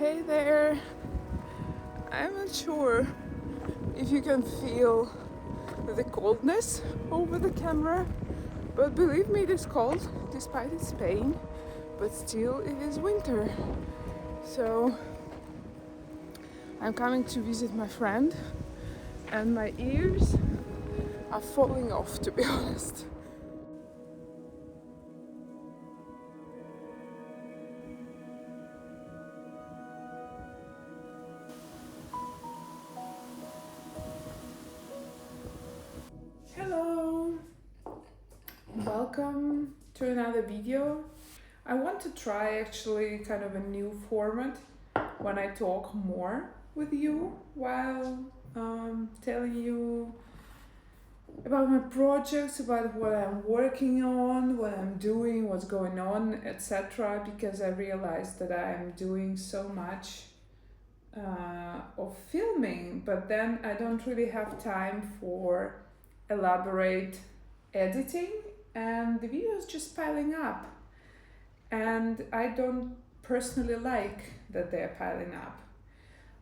Hey there! I'm not sure if you can feel the coldness over the camera, but believe me, it is cold despite its pain, but still it is winter. So I'm coming to visit my friend and my ears are falling off, to be honest. Hello! Welcome to another video. I want to try actually kind of a new format when I talk more with you while telling you about my projects, about what I'm working on, what I'm doing, what's going on, etc. Because I realized that I'm doing so much of filming, but then I don't really have time for elaborate editing, and the video is just piling up. And I don't personally like that they're piling up.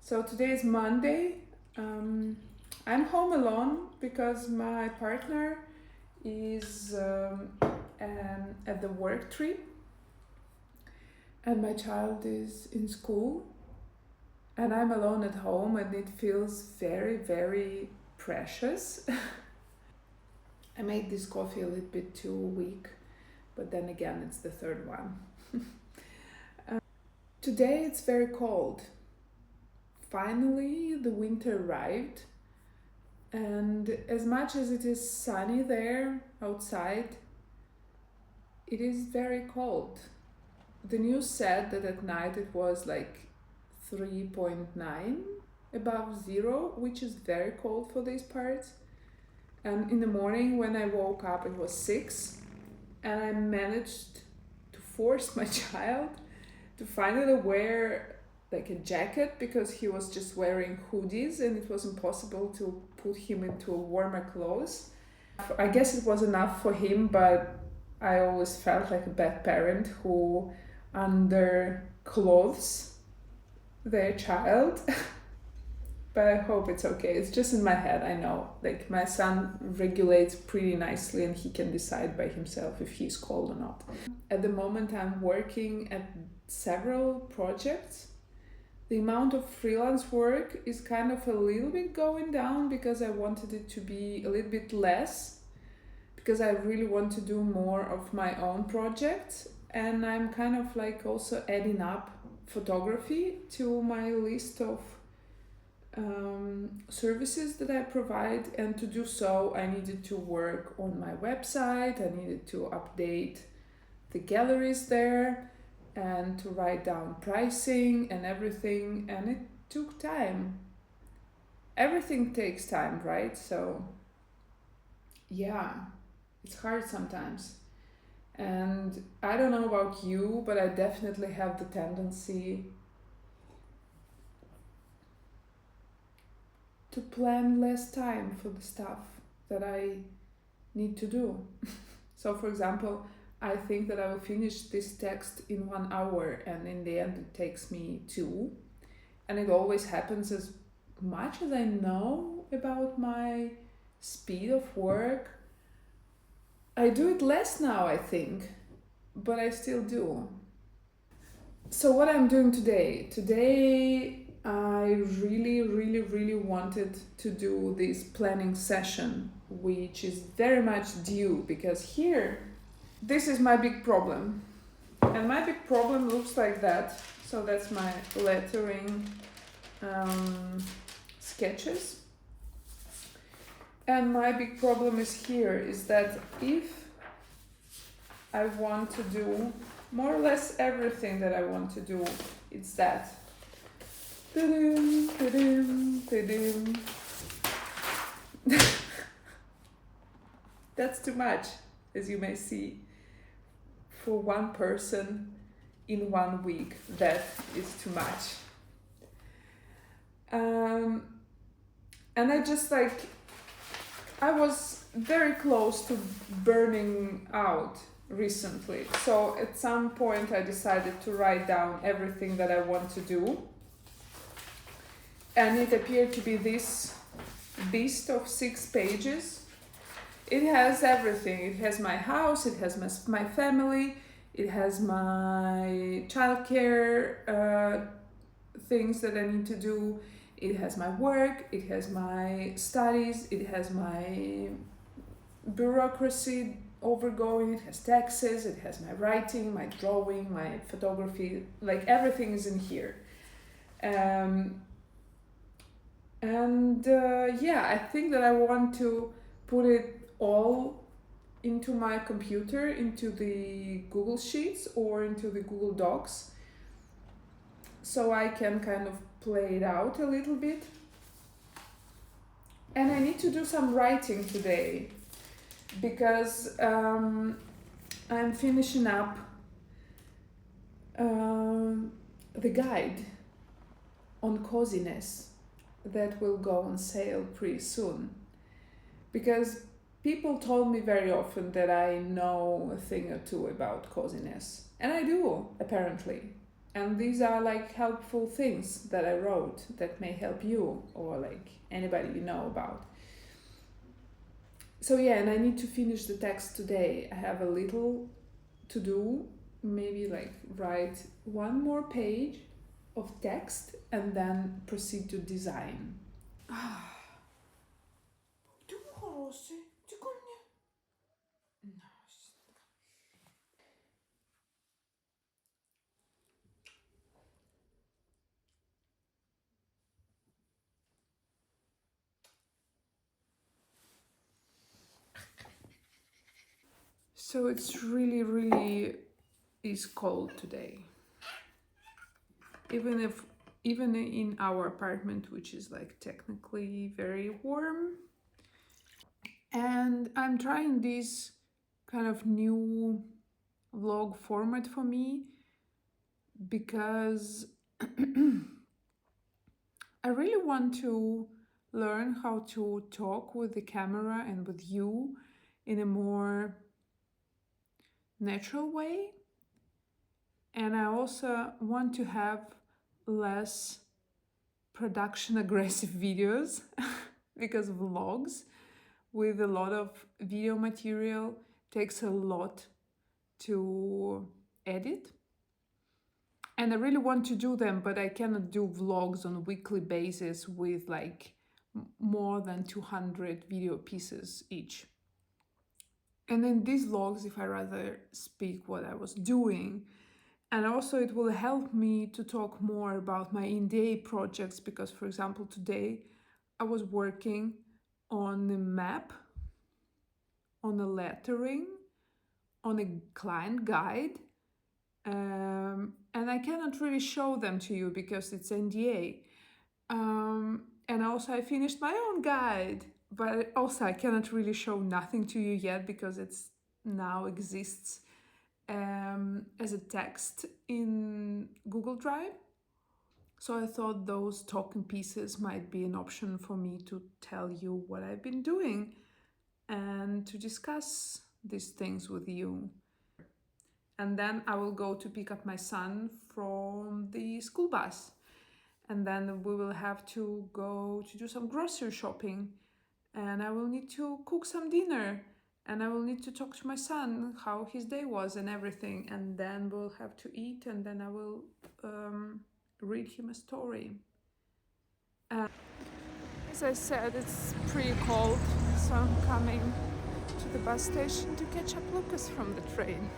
So today is Monday. I'm home alone because my partner is at the work trip and my child is in school, and I'm alone at home, and it feels very, very precious. I made this coffee a little bit too weak, but then again, it's the third one. Today it's very cold. Finally, the winter arrived, and as much as it is sunny there outside, it is very cold. The news said that at night it was like 3.9 above zero, which is very cold for these parts. And in the morning when I woke up, it was 6, and I managed to force my child to finally wear like a jacket because he was just wearing hoodies and it was impossible to put him into warmer clothes. I guess it was enough for him, but I always felt like a bad parent who underclothes their child. But I hope it's okay. It's just in my head, I know. Like, my son regulates pretty nicely and he can decide by himself if he's cold or not. At the moment, I'm working at several projects. The amount of freelance work is kind of a little bit going down because I wanted it to be a little bit less, because I really want to do more of my own projects. And I'm kind of like also adding up photography to my list of services that I provide, and to do so I needed to work on my website, I needed to update the galleries there and to write down pricing and everything, and it took time. Everything takes time, right? So yeah, it's hard sometimes. And I don't know about you, but I definitely have the tendency to plan less time for the stuff that I need to do. So for example, I think that I will finish this text in 1 hour, and in the end it takes me 2. And it always happens. As much as I know about my speed of work, I do it less now, I think, but I still do. So what I'm doing today, I really wanted to do this planning session, which is very much due, because here, this is my big problem. And my big problem looks like that. So that's my lettering sketches. And my big problem is here, is that if I want to do more or less everything that I want to do, it's that. That's too much, as you may see, for one person in 1 week. That is too much. And I was very close to burning out recently. So at some point I decided to write down everything that I want to do. and it appeared to be this beast of 6 pages. It has everything. It has my house, it has my family, it has my childcare things that I need to do, it has my work, it has my studies, it has my bureaucracy overgoing, it has taxes, it has my writing, my drawing, my photography, like everything is in here. Yeah, I think that I want to put it all into my computer, into the Google Sheets or into the Google Docs, so I can kind of play it out a little bit. And I need to do some writing today because I'm finishing up the guide on coziness that will go on sale pretty soon. Because people told me very often that I know a thing or two about coziness. And I do, apparently. And these are like helpful things that I wrote that may help you or like anybody you know about. So yeah, and I need to finish the text today. I have a little to do, maybe like write one more page of text and then proceed to design. So it's really is cold today. Even in our apartment, which is like technically very warm. And I'm trying this kind of new vlog format for me because I really want to learn how to talk with the camera and with you in a more natural way. And I also want to have less production aggressive videos because vlogs with a lot of video material takes a lot to edit. And I really want to do them, but I cannot do vlogs on a weekly basis with like more than 200 video pieces each. And in these vlogs, if I rather speak what I was doing, and also it will help me to talk more about my in-day projects because, for example, today I was working on a map, on a lettering, on a client guide, and I cannot really show them to you because it's NDA. And also I finished my own guide, but also I cannot really show nothing to you yet because it's now exists as a text in Google Drive. So I thought those talking pieces might be an option for me to tell you what I've been doing and to discuss these things with you. And then I will go to pick up my son from the school bus. And then we will have to go to do some grocery shopping. And I will need to cook some dinner. And I will need to talk to my son how his day was and everything. And then we'll have to eat and then I will read him a story. As I said, it's pretty cold, so I'm coming to the bus station to catch up Lucas from the train.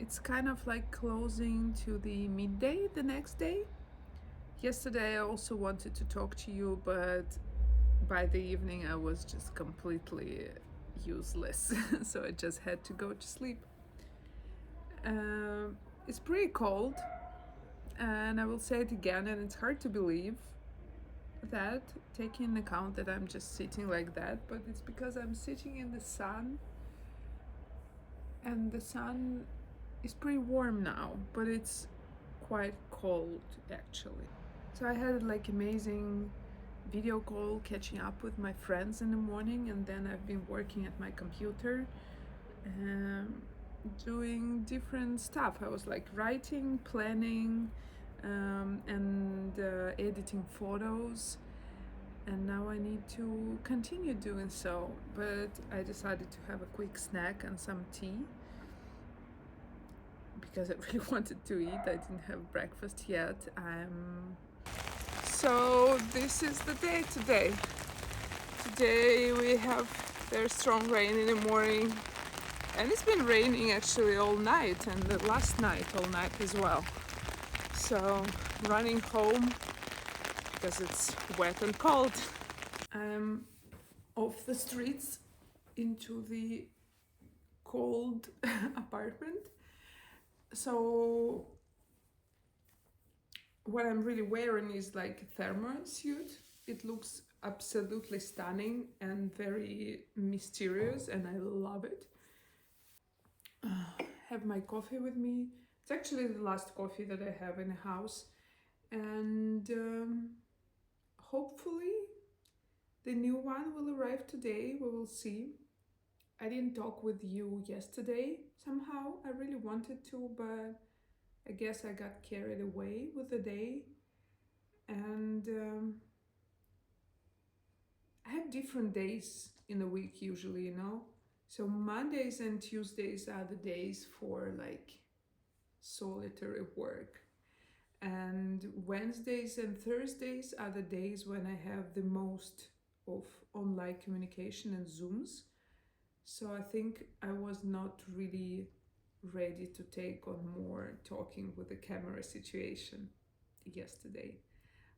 It's kind of like closing to the midday the next day. Yesterday I also wanted to talk to you, but by the evening I was just completely useless, so I just had to go to sleep. It's pretty cold and I will say it again, and it's hard to believe that, taking into account that I'm just sitting like that, but it's because I'm sitting in the sun, and the sun is pretty warm now, but it's quite cold actually. So I had like amazing video call catching up with my friends in the morning, and then I've been working at my computer, doing different stuff. I was like writing, planning, and editing photos, and now I need to continue doing so. But I decided to have a quick snack and some tea because I really wanted to eat. I didn't have breakfast yet. So this is the day today. Today we have very strong rain in the morning, and it's been raining actually all night, and the last night all night as well. So running home because it's wet and cold. I'm off the streets into the cold apartment. So what I'm really wearing is like a thermal suit. It looks absolutely stunning and very mysterious, and I love it. Have my coffee with me. It's actually the last coffee that I have in the house, and hopefully the new one will arrive today. We will see. I didn't talk with you yesterday somehow. I really wanted to, but I guess I got carried away with the day. And I have different days in a week usually, you know. So Mondays and Tuesdays are the days for like solitary work. And Wednesdays and Thursdays are the days when I have the most of online communication and Zooms. So I think I was not really ready to take on more talking with the camera situation yesterday.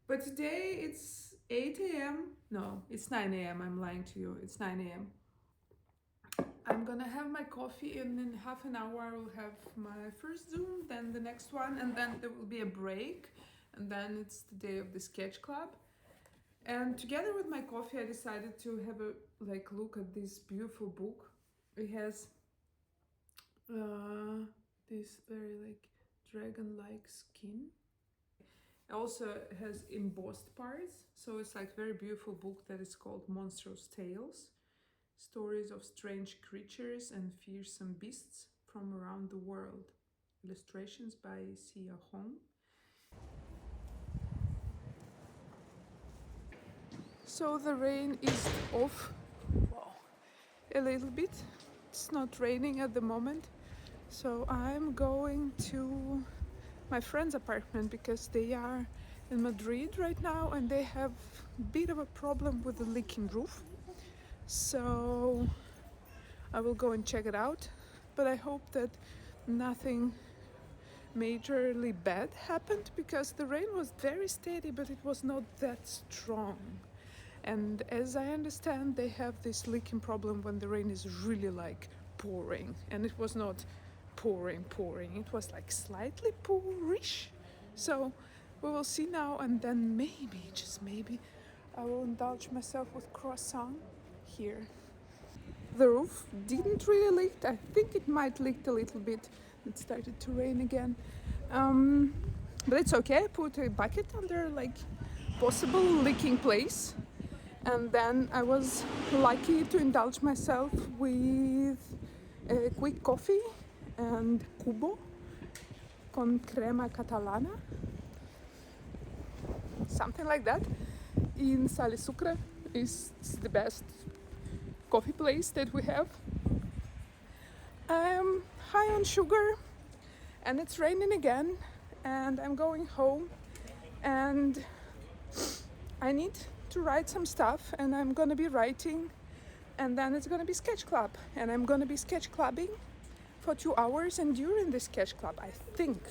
But today it's 8 a.m. No, it's 9 a.m. I'm lying to you. It's 9 a.m. I'm gonna have my coffee, and in half an hour I will have my first Zoom, then the next one, and then there will be a break, and then it's the day of the sketch club. And together with my coffee, I decided to have a look at this beautiful book. It has this very dragon-like skin. It also has embossed parts, so it's like very beautiful book that is called Monstrous Tales. Stories of strange creatures and fearsome beasts from around the world. Illustrations by Sia Hong. So the rain is off. Wow. A little bit. It's not raining at the moment. So I'm going to my friend's apartment because they are in Madrid right now and they have a bit of a problem with the leaking roof. So I will go and check it out, but I hope that nothing majorly bad happened because the rain was very steady, but it was not that strong. And as I understand, they have this leaking problem when the rain is really like pouring, and it was not pouring, it was like slightly pourish. So we will see now, and then maybe, just maybe, I will indulge myself with croissant here. The roof didn't really leak. I think it might leaked a little bit. It started to rain again. But it's okay. I put a bucket under like possible leaking place. And then I was lucky to indulge myself with a quick coffee and cubo con crema catalana. Something like that. In Sale Sucre is the best coffee place that we have. I'm high on sugar and it's raining again, and I'm going home and I need to write some stuff, and I'm gonna be writing, and then it's gonna be sketch club, and I'm gonna be sketch clubbing for 2 hours. And during the sketch club I think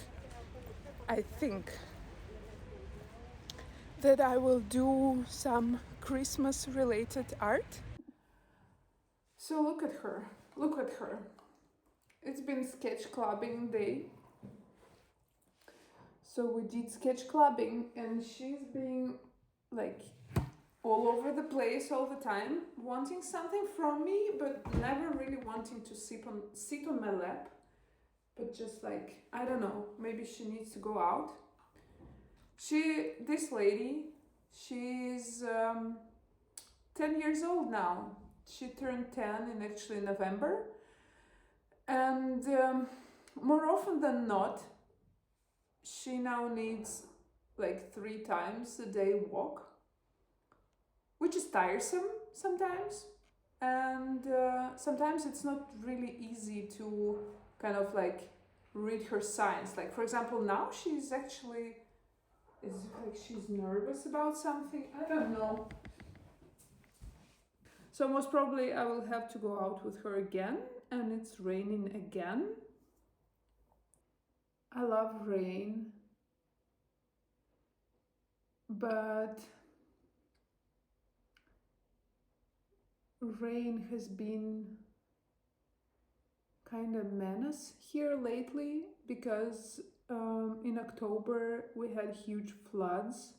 that I will do some Christmas related art. So look at her. It's been sketch clubbing day. So we did sketch clubbing, and she's being like all over the place all the time, wanting something from me, but never really wanting to sit on my lap. But just like, I don't know, maybe she needs to go out. This lady, she's 10 years old now. She turned 10 in actually November. And more often than not, she now needs like 3 times a day walk, which is tiresome sometimes. And sometimes it's not really easy to kind of like read her signs. Like, for example, now she's actually, is it like she's nervous about something? I don't know. So most probably I will have to go out with her again, and it's raining again. I love rain, but rain has been kind of menace here lately because in October we had huge floods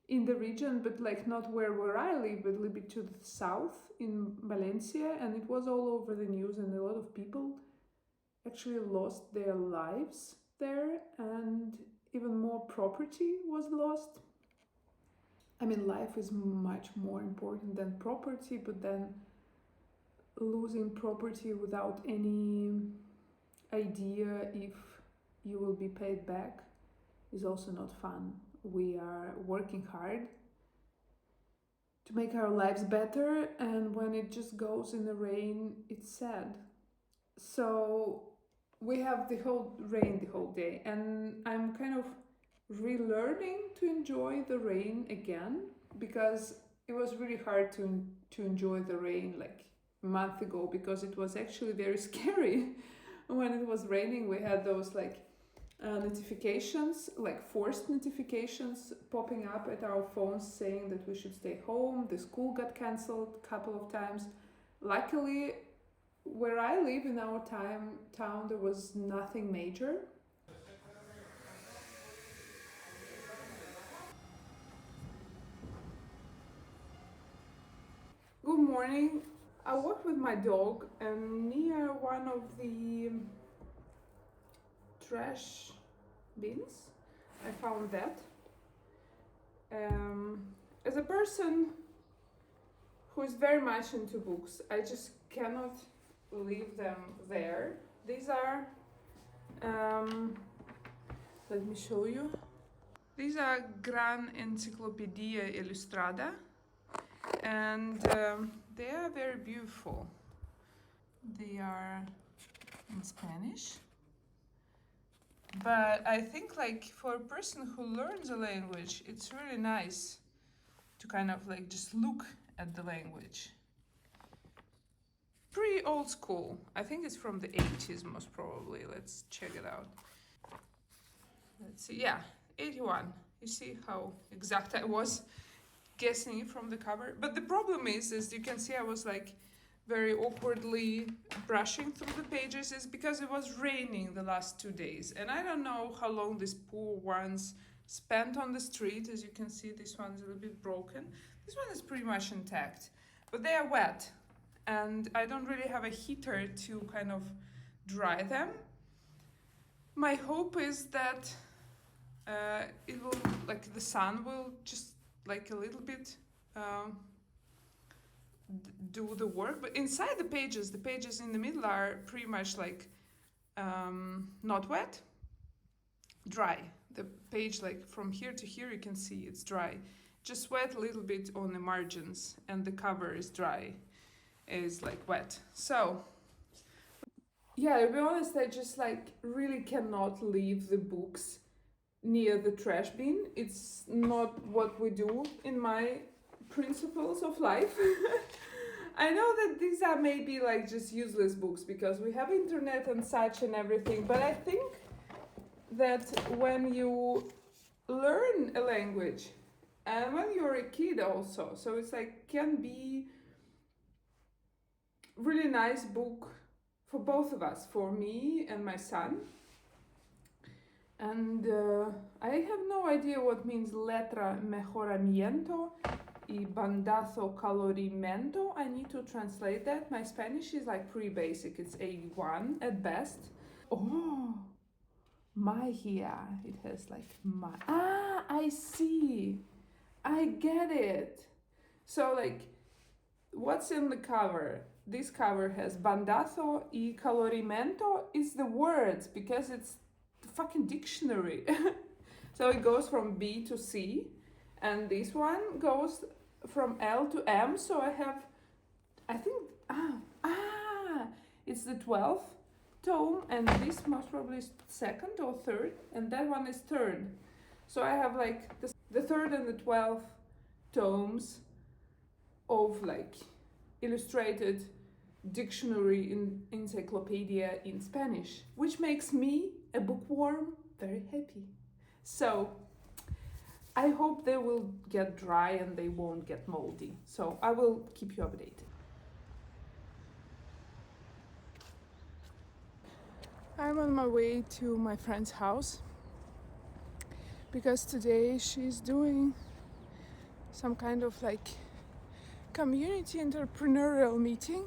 in the region, but like not where I live, but a little bit to the south in Valencia, and it was all over the news, and a lot of people actually lost their lives there, and even more property was lost. I mean, life is much more important than property, but then losing property without any idea if you will be paid back is also not fun. We are working hard to make our lives better, and when it just goes in the rain, it's sad. So we have the whole rain the whole day, and I'm kind of relearning to enjoy the rain again, because it was really hard to enjoy the rain like a month ago, because it was actually very scary. When it was raining, we had those like notifications, like forced notifications popping up at our phones saying that we should stay home. The school got cancelled a couple of times. Luckily, where I live in our town, there was nothing major. Good morning. I walked with my dog, and near one of the trash bins, I found that. As a person who is very much into books, I just cannot leave them there. These are, let me show you. These are Gran Enciclopedia Ilustrada, and they are very beautiful. They are in Spanish. But I think like for a person who learns a language, it's really nice to kind of like just look at the language. Pretty old school. I think it's from the 80s most probably. Let's check it out. Let's see. Yeah, 81. You see how exact I was guessing it from the cover. But the problem is, as you can see, I was like very awkwardly brushing through the pages, is because it was raining the last 2 days, and I don't know how long these poor ones spent on the street. As you can see, this one's a little bit broken. This one is pretty much intact, but they are wet, and I don't really have a heater to kind of dry them. My hope is that it will, like the sun will just like a little bit do the work, but inside the pages in the middle are pretty much like not wet, dry. The page like from here to here, you can see it's dry, just wet a little bit on the margins, and the cover is dry, is like wet. So yeah, to be honest, I just like really cannot leave the books near the trash bin. It's not what we do in my principles of life. I know that these are maybe like just useless books because we have internet and such and everything, but I think that when you learn a language, and when you're a kid also, so it's like can be really nice book for both of us, for me and my son. And I have no idea what means letra mejoramiento y bandazo calorimento. I need to translate that. My Spanish is like pretty basic. It's A1 at best. Oh, magia. It has like I see. I get it. So like, what's in the cover? This cover has bandazo y calorimento is the words because it's the fucking dictionary. So it goes from B to C, and this one goes from L to M. So I have, I think, it's the 12th tome, and this most probably is second or third, and that one is third. So I have like the third and the 12th tomes of like illustrated dictionary in encyclopedia in Spanish, which makes me, a bookworm, very happy. So I hope they will get dry and they won't get moldy. So I will keep you updated. I'm on my way to my friend's house because today she's doing some kind of like community entrepreneurial meeting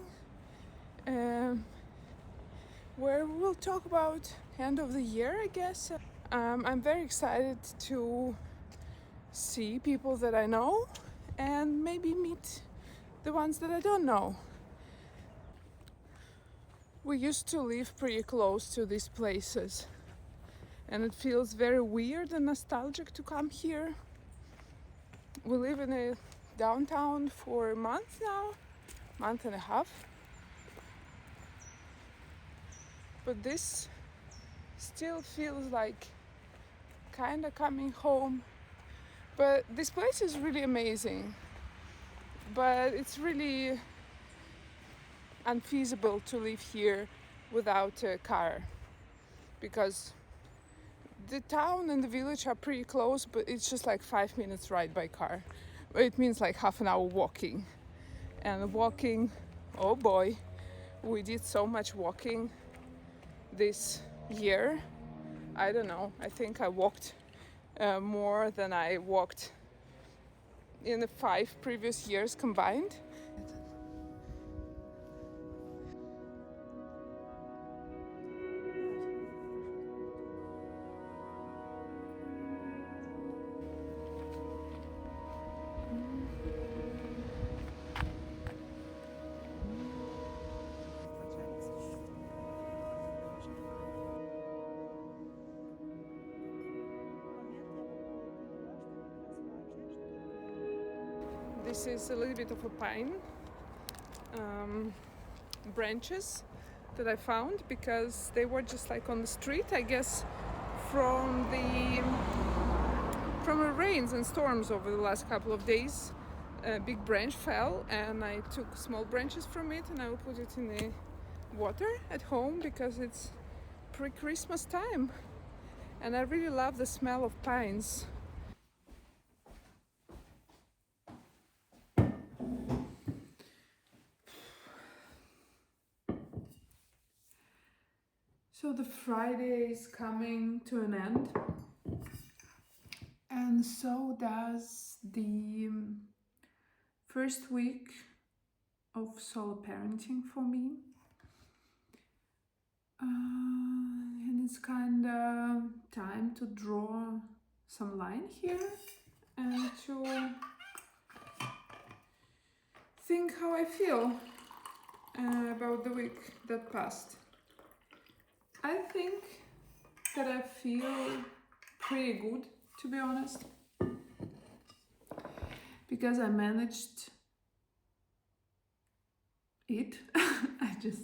where we'll talk about end of the year, I guess. I'm very excited to see people that I know and maybe meet the ones that I don't know. We used to live pretty close to these places, and it feels very weird and nostalgic to come here. We live in a downtown for a month now, month and a half. But this still feels like kinda coming home. But this place is really amazing. But it's really unfeasible to live here without a car, because the town and the village are pretty close, but it's just like 5 minutes ride by car. It means like half an hour walking. And walking, oh boy, we did so much walking this year. I don't know, I think I walked more than I walked in the 5 previous years combined. This is a little bit of a pine branches that I found because they were just like on the street, I guess, from the rains and storms over the last couple of days. A big branch fell and I took small branches from it and I will put it in the water at home because it's pre-Christmas time and I really love the smell of pines. So the Friday is coming to an end, and so does the first week of solo parenting for me. And it's kind of time to draw some line here and to think how I feel about the week that passed. I think that I feel pretty good, to be honest, because I managed it. I just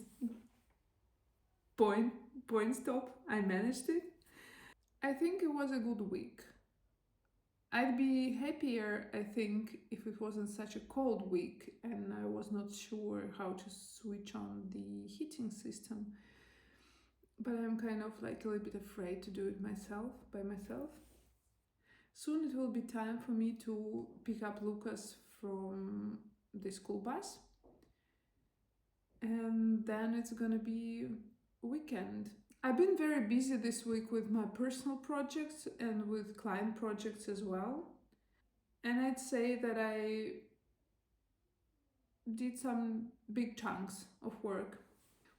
point stop. I managed it. I think it was a good week. I'd be happier, I think, if it wasn't such a cold week and I was not sure how to switch on the heating system. But I'm kind of like a little bit afraid to do it by myself. Soon it will be time for me to pick up Lucas from the school bus. And then it's gonna be weekend. I've been very busy this week with my personal projects and with client projects as well. And I'd say that I did some big chunks of work.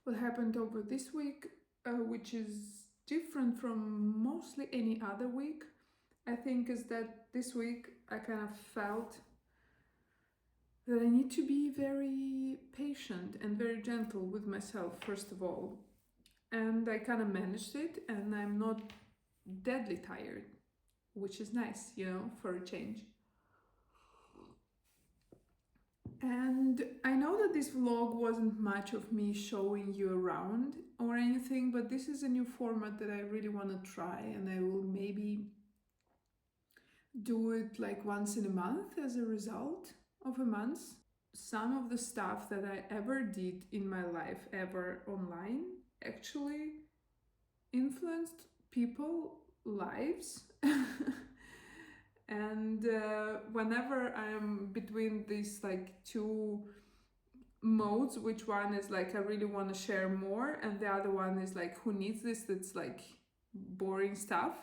What happened over this week, which is different from mostly any other week, I think, is that this week I kind of felt that I need to be very patient and very gentle with myself, first of all. And I kind of managed it, and I'm not deadly tired, which is nice, for a change. And I know that this vlog wasn't much of me showing you around or anything, but this is a new format that I really want to try, and I will maybe do it like once in a month as a result of a month. Some of the stuff that I ever did in my life, ever online, actually influenced people lives. And whenever I'm between these like two modes, which one is like I really want to share more, and the other one is like who needs this, that's like boring stuff,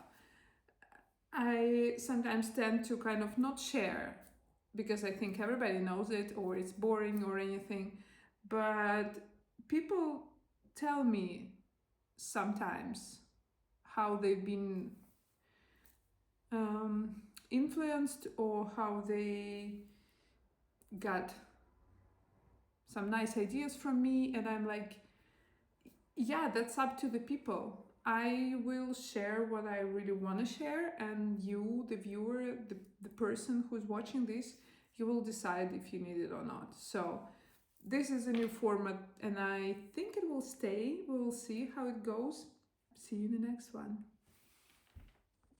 I sometimes tend to kind of not share because I think everybody knows it or it's boring or anything. But people tell me sometimes how they've been influenced or how they got some nice ideas from me, and I'm like, yeah, that's up to the people. I will share what I really want to share, and you, the viewer, the person who's watching this, you will decide if you need it or not. So this is a new format, and I think it will stay. We will see how it goes. See you in the next one.